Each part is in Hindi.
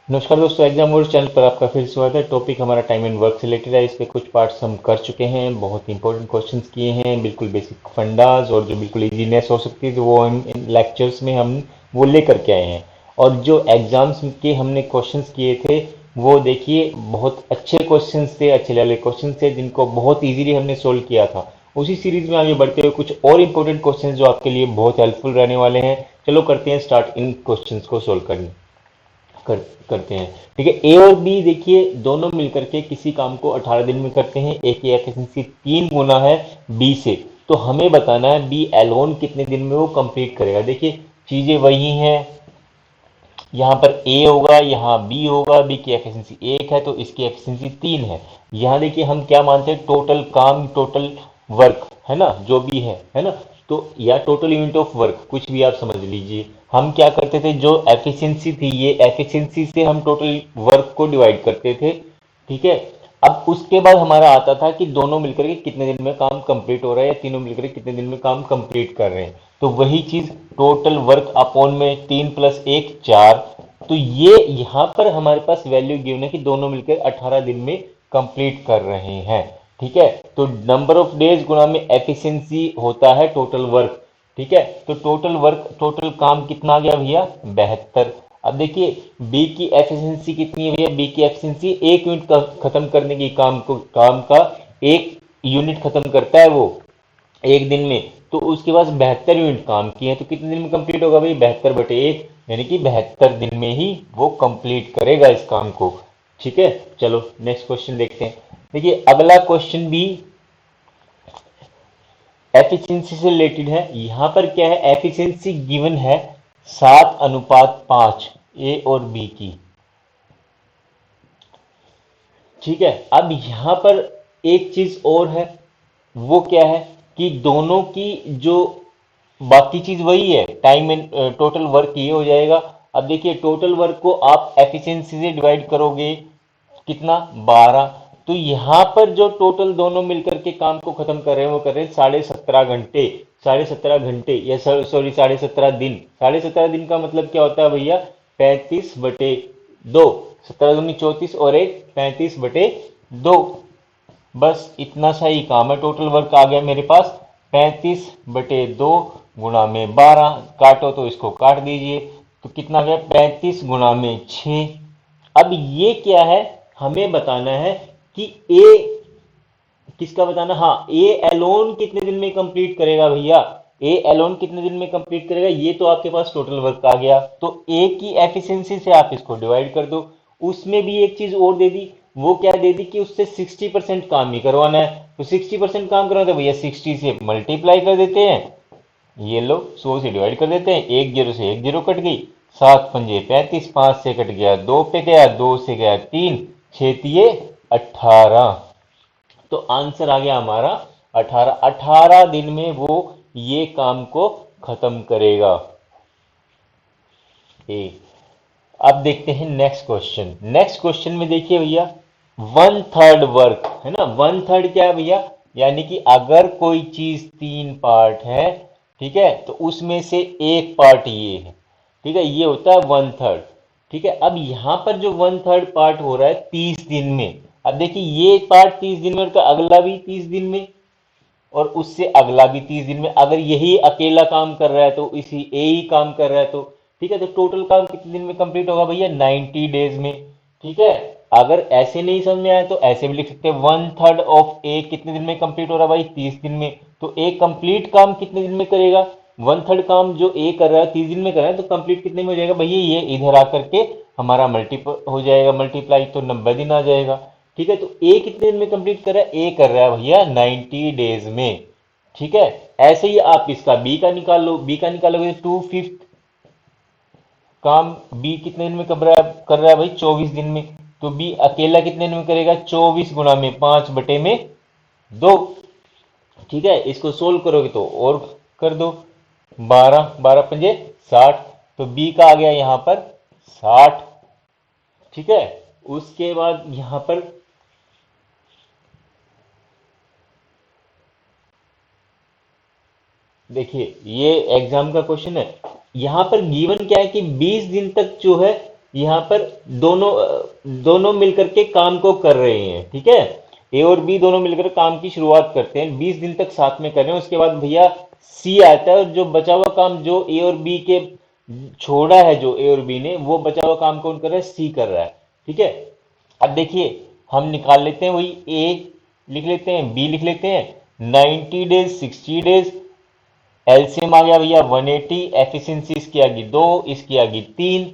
नमस्कार दोस्तों, एग्जाम वर्ड चैनल पर आपका फिर स्वागत है। टॉपिक हमारा टाइम एंड वर्क से रिलेटेड है। इस पे कुछ पार्ट्स हम कर चुके हैं, बहुत इंपॉर्टेंट क्वेश्चंस किए हैं, बिल्कुल बेसिक फंडाज और जो बिल्कुल इजीनेस हो सकती है तो वो इन लेक्चर्स में हम वो लेकर के आए हैं। और जो एग्जाम्स के हमने क्वेश्चंस किए थे वो देखिए बहुत अच्छे क्वेश्चंस थे, अच्छे लेवल के क्वेश्चंस थे जिनको बहुत इजीली हमने सोल्व किया था। उसी सीरीज में आगे बढ़ते हुए कुछ और इंपॉर्टेंट क्वेश्चंस जो आपके लिए बहुत हेल्पफुल रहने वाले हैं। चलो करते हैं स्टार्ट इन क्वेश्चंस को सोल्व करने कर करते हैं। ठीक है, ए और बी देखिए दोनों मिलकर के किसी काम को 18 दिन में करते हैं। ए की एफिशिएंसी 3 गुना है बी से, तो हमें बताना है बी एलोन कितने दिन में वो कंप्लीट करेगा। देखिए चीजें वही हैं, यहाँ पर ए होगा, यहाँ बी होगा। बी की एफिशिएंसी 1 है तो इसकी एफिशिएंसी 3 है। यहाँ देखिए हम क्या मानते हैं, टोटल काम, टोटल वर्क है ना, जो भी है ना। तो या टोटल यूनिट ऑफ वर्क, कुछ भी आप समझ लीजिए। हम क्या करते थे, जो एफिशिएंसी थी ये एफिशिएंसी से हम टोटल वर्क को डिवाइड करते थे। ठीक है, अब उसके बाद हमारा आता था कि दोनों मिलकर के कितने दिन में काम कंप्लीट हो रहा है या तीनों मिलकर के कितने दिन में काम कंप्लीट कर रहे हैं। तो वही चीज टोटल वर्क अपॉन में 3 + 1 4। तो ये यहां पर हमारे पास वैल्यू गिवन है कि दोनों मिलकर 18 दिन में कंप्लीट कर रहे हैं। ठीक है, तो नंबर ऑफ डेज गुणा में एफिशिएंसी होता है टोटल वर्क। ठीक है, तो टोटल वर्क, टोटल काम कितना आ गया भैया, 72। अब देखिए बी की एफिशिएंसी कितनी है भैया, बी की एफिशिएंसी 1 यूनिट खत्म करने की, काम का 1 यूनिट खत्म करता है वो 1 दिन में। तो उसके पास 72 यूनिट काम किए हैं, तो कितने दिन में कंप्लीट होगा भाई, 72/1, यानी कि 72 दिन में ही वो कंप्लीट करेगा इस काम को। ठीक है, चलो नेक्स्ट क्वेश्चन देखते हैं। देखिए अगला क्वेश्चन भी एफिशिएंसी से रिलेटेड है। यहां पर क्या है, एफिशिएंसी गिवन है 7:5 ए और बी की। ठीक है, अब यहां पर एक चीज और है, वो क्या है कि दोनों की जो बाकी चीज वही है, टाइम एंड टोटल वर्क ये हो जाएगा। अब देखिए टोटल वर्क को आप एफिशिएंसी से डिवाइड करोगे, कितना, 12। तो यहां पर जो टोटल दोनों मिलकर के काम को खत्म कर रहे हैं वो कर रहे हैं 17.5 घंटे। 17.5 घंटे या सॉरी 17.5 दिन। 17.5 दिन का मतलब क्या होता है भैया, 35/2। 17 दूनी 34 और एक 35/2। बस इतना सा ही काम है। टोटल वर्क आ गया मेरे पास 35/2 गुणा में 12, काटो तो इसको काट दीजिए, तो कितना आ गया, 35 गुणा में 6। अब ये क्या है, हमें बताना है कि ए किसका बताना, हाँ ए एलोन कितने दिन में कंप्लीट करेगा भैया। ए एलोन कितने दिन में कंप्लीट करेगा, ये तो आपके पास टोटल वर्क आ गया, तो ए की एफिशिएंसी से आप इसको डिवाइड कर दो। उसमें भी एक चीज और दे दी, वो क्या दे दी कि उससे 60% काम ही करवाना है। तो 60% काम करवाना, तो भैया 60 से मल्टीप्लाई कर देते हैं, ये लो 100 से डिवाइड कर देते हैं, एक जीरो से एक जीरो कट गई, 7×5 = 35, 5 से कट गया, 2 पे गया, 2 से गया 3, 6×3 = 18। तो आंसर आ गया हमारा 18। 18 दिन में वो ये काम को खत्म करेगा ए। अब देखते हैं नेक्स्ट क्वेश्चन। नेक्स्ट क्वेश्चन में देखिए भैया 1/3 वर्क है ना। 1/3 क्या है भैया, यानी कि अगर कोई चीज 3 पार्ट है, ठीक है, तो उसमें से एक पार्ट ये है। ठीक है, ये होता है 1/3। ठीक है, अब यहां पर जो 1/3 पार्ट हो रहा है 30 दिन में। अब देखिए ये पार्ट 30 दिन में, और अगला भी 30 दिन में, और उससे अगला भी 30 दिन में। अगर यही अकेला काम कर रहा है तो इसी ए ही काम कर रहा है तो ठीक है, तो टोटल काम कितने दिन में कंप्लीट होगा भैया, 90 डेज में। ठीक है, अगर ऐसे नहीं समझ में आया तो ऐसे भी लिख सकते हैं, 1/3 ऑफ ए कितने दिन में कंप्लीट हो रहा है भाई, 30 दिन में। तो ए कंप्लीट काम कितने दिन में करेगा, 1/3 काम जो ए कर रहा है 30 दिन में कर रहा है, तो कंप्लीट कितने में हो जाएगा भैया, ये इधर आकर के हमारा मल्टीपल हो जाएगा, मल्टीप्लाई, तो 90 दिन आ जाएगा। ठीक है, तो ए कितने दिन में कंप्लीट कर रहा है, ए कर रहा है भैया 90 डेज में। ठीक है, ऐसे ही आप इसका बी का निकाल लो, बी का निकालोगे 2/5 काम बी कितने दिन में कर रहा है भाई, 24 दिन में। तो बी अकेला कितने दिन में करेगा, 24 × 5/2। ठीक है, इसको सोल्व करोगे तो और कर दो, 12 12×5 = 60। तो बी का आ गया यहां पर 60। ठीक है, उसके बाद यहां पर देखिए ये एग्जाम का क्वेश्चन है। यहां पर गिवन क्या है कि 20 दिन तक जो है यहाँ पर दोनों मिलकर के काम को कर रहे हैं, ठीक है। ए और बी दोनों मिलकर काम की शुरुआत करते हैं, 20 दिन तक साथ में कर रहे हैं। उसके बाद भैया सी आता है, और जो बचा हुआ काम जो ए और बी के छोड़ा है, जो ए और बी ने, वो बचा हुआ काम कौन कर रहा है, सी कर रहा है, ठीक है। अब देखिए हम निकाल लेते हैं, वही ए लिख लेते हैं, बी लिख लेते हैं, 90 डेज 60 डेज, एलसीएम आ गया भैया 180, एफिशिएंसी इसकी आ गई 2, इसकी आ गई 3,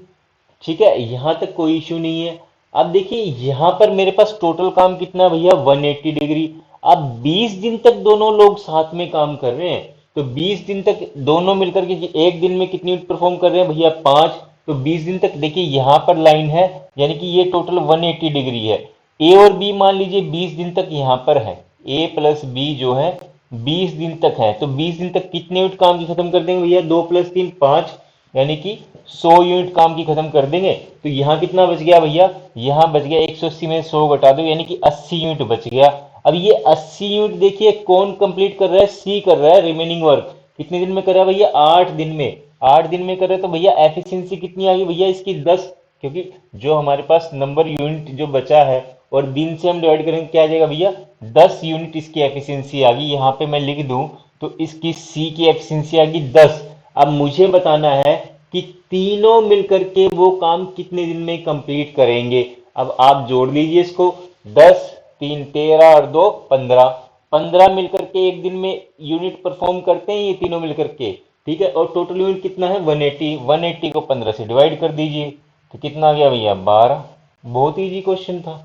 ठीक है। यहां तक कोई इश्यू नहीं है। अब देखिए यहां पर मेरे पास टोटल काम कितना है भैया, 180 डिग्री। अब 20 दिन तक दोनों लोग साथ में काम कर रहे हैं, तो 20 दिन तक दोनों मिलकर के एक दिन में कितनी यूनिट परफॉर्म कर रहे हैं भैया, 5। तो 20 दिन तक देखिए यहां पर लाइन है, यानी कि ये टोटल 180 डिग्री है। ए और बी मान लीजिए 20 दिन तक यहां पर है, ए प्लस बी जो है 20 दिन तक है, तो 20 दिन तक कितने यूनिट काम की खत्म कर देंगे भैया, 2 + 3 5, यानी कि 100 यूनिट काम की खत्म कर देंगे। तो यहाँ कितना बच गया भैया, यहाँ बच गया 180 में 100 घटा दो, यानी कि 80 यूनिट बच गया। अब ये 80 यूनिट देखिए कौन कंप्लीट कर रहा है, सी कर रहा है रिमेनिंग वर्क। कितने दिन में कर रहा है भैया, 8 दिन में। 8 दिन में कर रहा है, तो भैया एफिशिएंसी कितनी आ गई भैया इसकी 10, क्योंकि जो हमारे पास नंबर यूनिट जो बचा है और दिन से हम डिवाइड करेंगे क्या आ जाएगा भैया, 10 यूनिट इसकी एफिशिएंसी आ गई। यहाँ पे मैं लिख दूं तो इसकी सी की एफिशिएंसी आ गई 10। अब मुझे बताना है कि तीनों मिलकर के वो काम कितने दिन में कंप्लीट करेंगे। अब आप जोड़ लीजिए इसको, 10 3 13 और 2 15, 15 मिलकर के एक दिन में यूनिट परफॉर्म करते हैं ये तीनों मिलकर के, ठीक है। और टोटल यूनिट कितना है 180, 180 को 15 से डिवाइड कर दीजिए, तो कितना आ गया भैया 12। बहुत इजी क्वेश्चन था,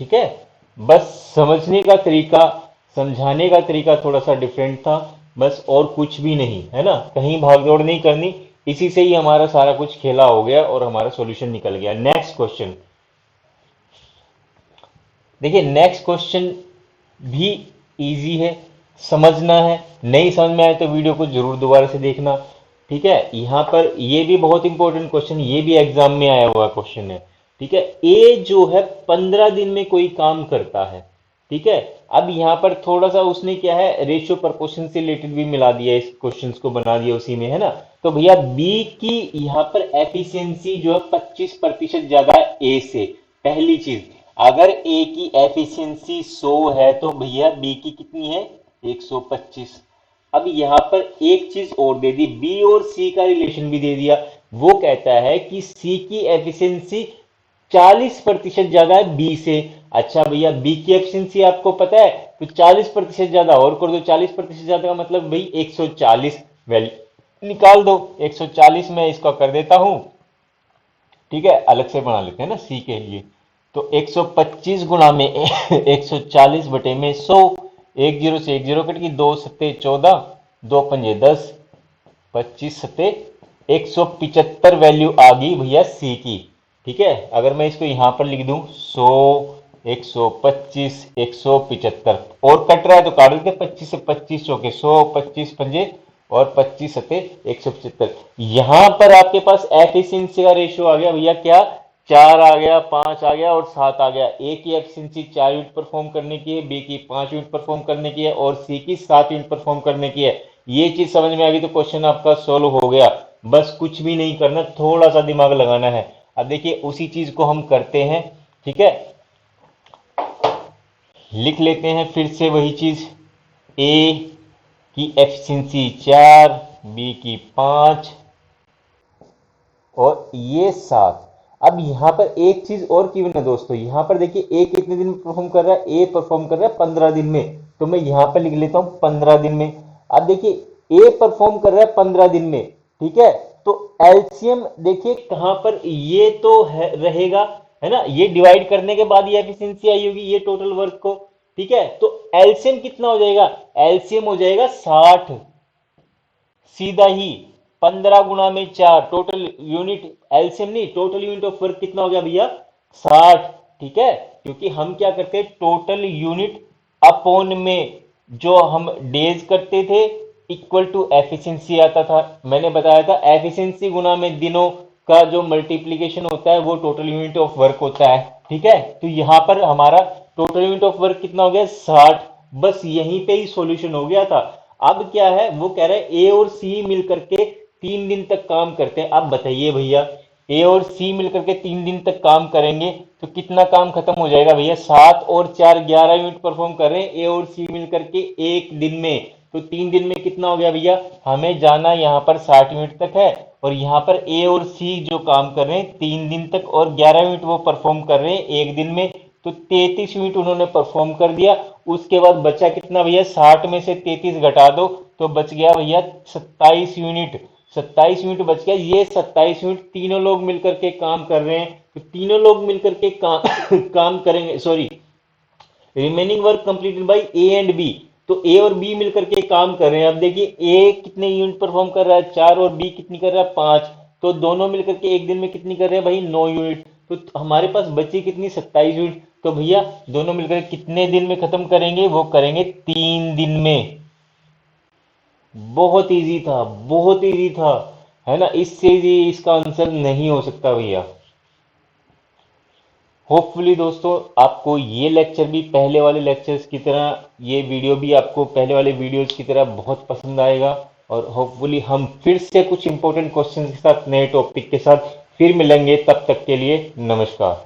ठीक है। बस समझने का तरीका, समझाने का तरीका थोड़ा सा डिफरेंट था, बस, और कुछ भी नहीं है ना, कहीं भागदौड़ नहीं करनी। इसी से ही हमारा सारा कुछ खेला हो गया और हमारा सॉल्यूशन निकल गया। नेक्स्ट क्वेश्चन देखिए, नेक्स्ट क्वेश्चन भी इजी है, समझना है। नहीं समझ में आए तो वीडियो को जरूर दोबारा से देखना, ठीक है। यहाँ पर ये भी बहुत इंपॉर्टेंट क्वेश्चन, ये भी एग्जाम में आया हुआ क्वेश्चन है, ठीक है। ए जो है 15 दिन में कोई काम करता है, ठीक है। अब यहाँ पर थोड़ा सा उसने क्या है, रेशियो प्रोपोर्शन से रिलेटेड भी मिला दिया, इस क्वेश्चंस को बना दिया उसी में, है ना। तो भैया बी की यहाँ पर एफिशिएंसी जो है 25% ज्यादा है ए से। पहली चीज, अगर ए की एफिशिएंसी 100 है तो भैया बी की कितनी है 125। अब यहां पर एक चीज और दे दी, बी और सी का रिलेशन भी दे दिया। वो कहता है कि सी की एफिशिएंसी 40% ज्यादा है बी से। अच्छा भैया बी की एफिशिएंसी आपको पता है, तो 40% ज्यादा और कर दो, 40% ज्यादा का मतलब भाई 140, वैल्यू निकाल दो। 140 में इसका कर देता हूं, ठीक है, अलग से बना लेते हैं ना सी के लिए। तो 125 गुणा में 140 बटे में 100, एक जीरो से एक जीरो कट गई, 2 सत्ते 14, 2 पंजे 10, 25 सत्ते 175 वैल्यू आ गई भैया सी की, ठीक है। अगर मैं इसको यहां पर लिख दूं 100, 125, 175, और कट रहा है तो काट देते, 25 से 25 चौके 100, 25 पंजे और 25 सत्ते 175। यहां पर आपके पास एफिशिएंसी का रेशियो आ गया भैया क्या, 4 आ गया, 5 आ गया और 7 आ गया। ए की एफिशिएंसी 4 यूनिट परफॉर्म करने की है, बी की 5 यूनिट परफॉर्म करने की है, और सी की 7 यूनिट परफॉर्म करने की है। ये चीज समझ में आ गई तो क्वेश्चन आपका सोल्व हो गया। बस कुछ भी नहीं करना, थोड़ा सा दिमाग लगाना है। अब देखिए उसी चीज को हम करते हैं, ठीक है। लिख लेते हैं फिर से वही चीज, ए की एफिशिएंसी 4, बी की 5 और ये 7। अब यहां पर एक चीज और की ना दोस्तों, यहां पर देखिए ए कितने दिन में परफॉर्म कर रहा है, ए परफॉर्म कर रहा है 15 दिन में, तो मैं यहां पर लिख लेता हूं 15 दिन में। अब देखिए ए परफॉर्म कर रहा है 15 दिन में, ठीक है। तो एलसीएम देखिए कहां पर, ये तो रहेगा, है ना, ये डिवाइड करने के बाद ये एफिशिएंसी आई होगी ये टोटल वर्क को, ठीक है। तो एलसीएम कितना हो जाएगा, एलसीएम हो जाएगा 60, सीधा ही 15 गुणा में 4, टोटल यूनिट, एलसीएम नहीं, टोटल यूनिट ऑफ वर्क कितना हो गया भैया 60, ठीक है। क्योंकि हम क्या करते हैं, टोटल यूनिट अपॉन में जो हम डेज करते थे इक्वल टू एफिशिएंसी आता था। मैंने बताया था एफिशिएंसी गुना में दिनों का जो मल्टीप्लीकेशन होता है वो टोटल यूनिट ऑफ वर्क होता है, ठीक है। तो यहां पर हमारा टोटल यूनिट ऑफ वर्क कितना हो गया 60, बस यहीं पे ही सॉल्यूशन हो गया था। अब क्या है, वो कह रहे हैं ए और सी मिलकर के 3 दिन तक काम करते हैं। अब बताइए भैया ए और सी मिलकर के 3 दिन तक काम करेंगे तो कितना काम खत्म हो जाएगा भैया? 7 और 4 11 यूनिट परफॉर्म कर रहे हैं ए और सी मिलकर के एक दिन में, तो 3 दिन में कितना हो गया भैया? हमें जाना यहाँ पर 60 यूनिट तक है, और यहाँ पर ए और सी जो काम कर रहे हैं 3 दिन तक और 11 यूनिट वो परफॉर्म कर रहे हैं एक दिन में, तो 33 यूनिट उन्होंने परफॉर्म कर दिया। उसके बाद बचा कितना भैया? 60 में से 33 घटा दो तो बच गया भैया 27 यूनिट। 27 यूनिट बच गया। ये 27 यूनिट तीनों लोग मिलकर के काम कर रहे हैं, तो तीनों लोग मिलकर के काम काम करेंगे, sorry, remaining work completed by A and B. तो ए और बी मिलकर के काम कर रहे हैं। अब देखिए ए कितने यूनिट परफॉर्म कर रहा है? 4, और बी कितनी कर रहा है? 5। तो दोनों मिलकर के एक दिन में कितनी कर रहे हैं भाई? 9 यूनिट। तो हमारे पास बची कितनी? 27 यूनिट। तो भैया दोनों मिलकर कितने दिन में खत्म करेंगे? वो करेंगे 3 दिन में। बहुत इजी था, बहुत इजी था, है ना? इससे इजी इसका आंसर नहीं हो सकता भैया। होपफुली दोस्तों आपको ये लेक्चर भी पहले वाले लेक्चर्स की तरह, ये वीडियो भी आपको पहले वाले वीडियोस की तरह बहुत पसंद आएगा, और होपफुली हम फिर से कुछ इंपॉर्टेंट क्वेश्चंस के साथ, नए टॉपिक के साथ फिर मिलेंगे। तब तक के लिए नमस्कार।